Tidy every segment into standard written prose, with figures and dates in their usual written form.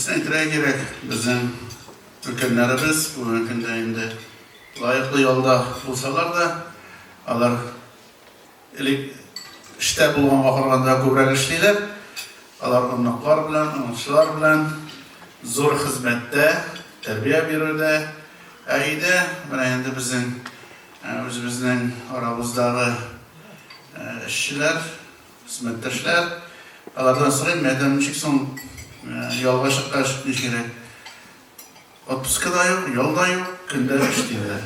Bizden gerek bizim ülkelerimiz bu ülkede indi layıklı yolda bulsalar da alar işte bulgan vakarlarda köprek işleyler. Alar onluklar bilen, onlukçular bilen zor hizmette, terbiye birinde, ayda endi bizim özümüzün aramızdaki işçiler, hizmetteşler, alardan sonra meydanlık son yolga çıkış gerek. Otpuska da yok, yol da yok, günde işleyler.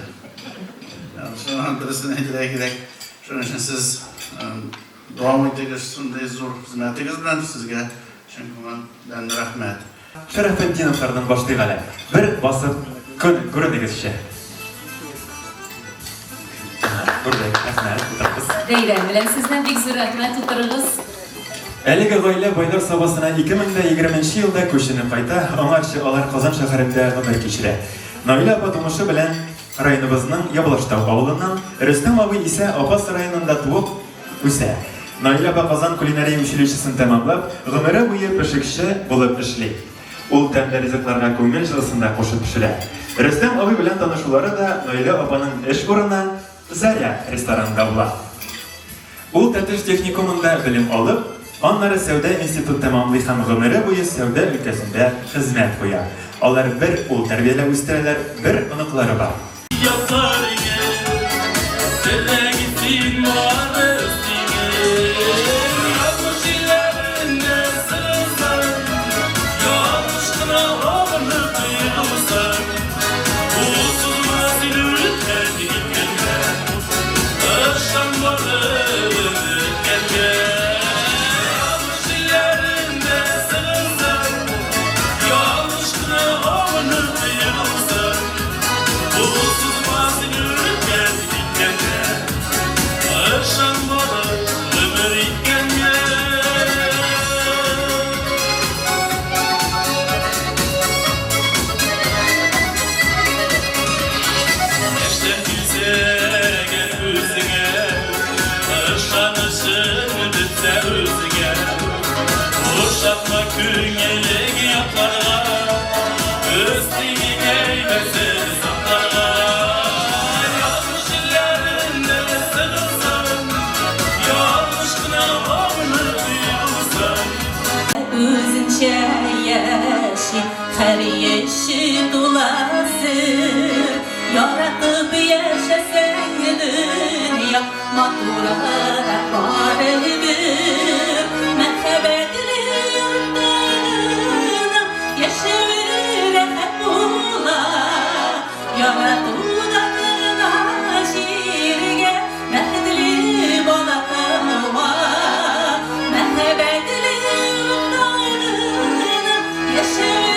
Sonra adresine gerek. Şunun için siz devam ediniz, sonunda zor hizmetiniz bilen sizge çünkü rahmet. Şerefettinovlardan başlayalım. Bir basıp göründüğünüz şey. Burada rahmet tutarız. Deyden bilen sizden bek zor rahmet tutarız. Әлеге гаилә байлар сабасына 2020 елда күченеп кайта, аңарчы алар Казан шәһәрендә гомер кичерә. Наилә апа тумышы белән районыбызның Ябылыштау авылыннан, Рөстәм абый исә Апас районында туып үсә. Наилә апа Казан кулинария училищесын тәмамлап, гомере буе пешекче булып эшли. Ул тәмле ризыкларга күңел җылысында кушып пешерә. Рөстәм абый белән танышулары да Наилә апаның эш урыны Заря ресторанында була. Ул тәтеш техникумында белем алып, Аннары Сәүдә институт тәмамлый һәм гомере буе Сәүдә өлкәсендә хезмәт куя. Алар бер ул тәрбияләп үстерәләр, бер оныклары бар. Her yeşil dolasır yaratıp yaşasan dünya maturarak var bir merhabetli yurtlarına yaşayır hep ula yaratıdağına şiirge mehdli bolatava merhabetli yurtlarına yaşayır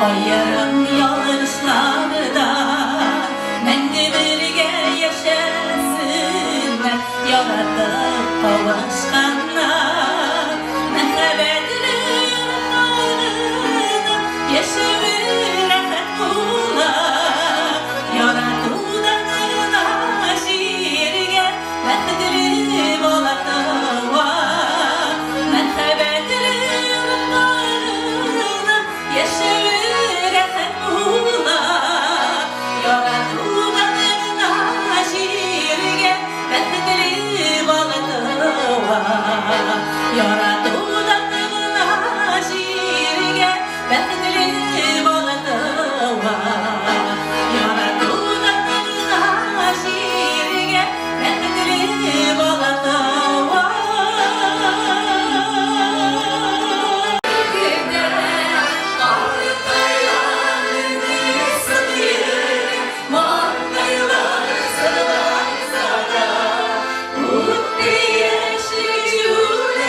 Ayarım yanlışlarda Mende birge yaşasınlar Yaratıp kavuşkanlar Merhabetli yurtlarına Yaşayır rahat kula Yaratıdağına şiirge Mehdli bolatava Merhabetli yurtlarına Yaşayır Yeşil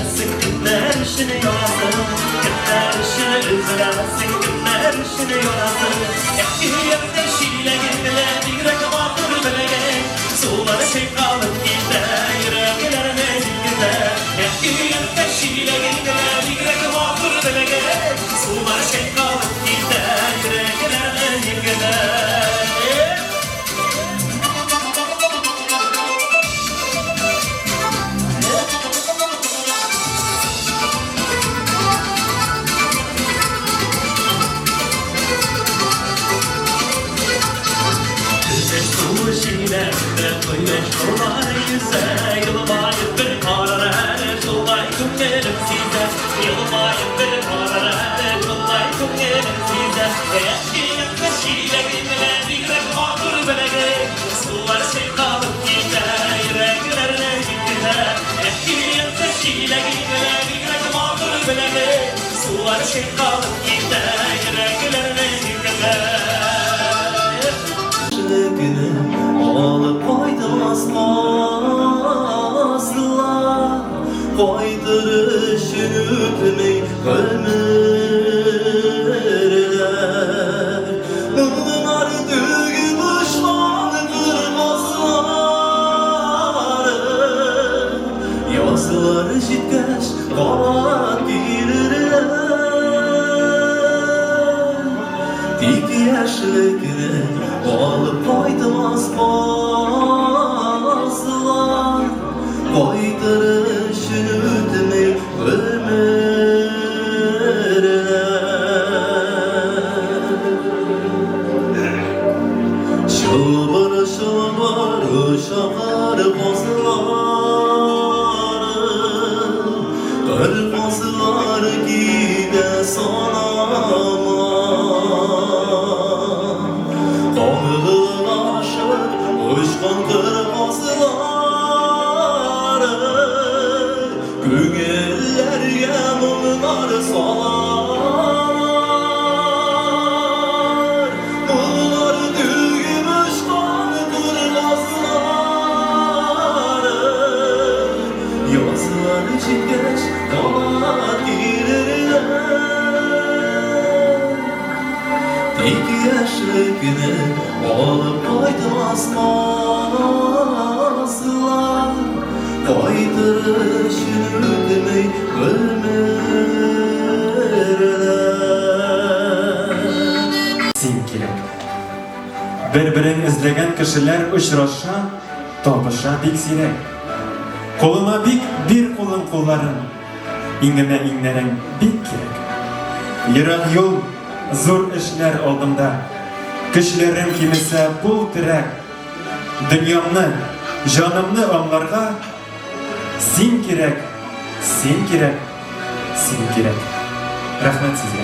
üzülersin, kimler işini yorasın. Kimler işini üzülersin, kimler işini yorasın. Eski yerde şiile girdiler, yürek mahvur belegek. Suları çekalıp gider, yüreklerine gider. Eski yerde şiile girdiler, yürek mahvur belegek. Suları çekalıp gider, yüreklerine gider. Şiilerinde kıymet kolay yüze Yılmayıp bir karar Yılmay kumyelim size Yılmayıp bir karar Yılmay kumyelim size Eski yanında şiile gidiler Yürek mağdur belege Sular kalıp gider Yüreklerine gittiler Eski yanında şiile gidiler Yürek mağdur belege Sular kalıp gider Yüreklerine gittiler alıp koydamazlar Koyduruşun ütmeyi görmürler Bunlar düğü düşman kırmazlar Yazılar jitkeş kavat girirler Dik yaşlıkını alıp koydamazlar Koyduruşun ütmeyi görmürler Şılbır şılbır uşaklar bozlar Bir bozlar gide sanamam Kanlığın aşır uçkan kırmızıları Güngillerge mıllar salar Mıllar düğümüş kan kırmızıları Yazlar için geç kalan girirler Dik yaşlıkını alıp koydamazlar Koyduruşun ütmeyi görmürler Sin kerak. Bir-birini izleyen kişiler uçraşa, topuşa bik sirek. Koluma bik bir kolun kollarım, İngime inlerin bik kerek. Yırak yol, zor işler oldumda, kişilerim kimise bul direk. Dünyamni, canımni onlarga, sin kerek, sin kerek, sin kerek. Rahmet sizga.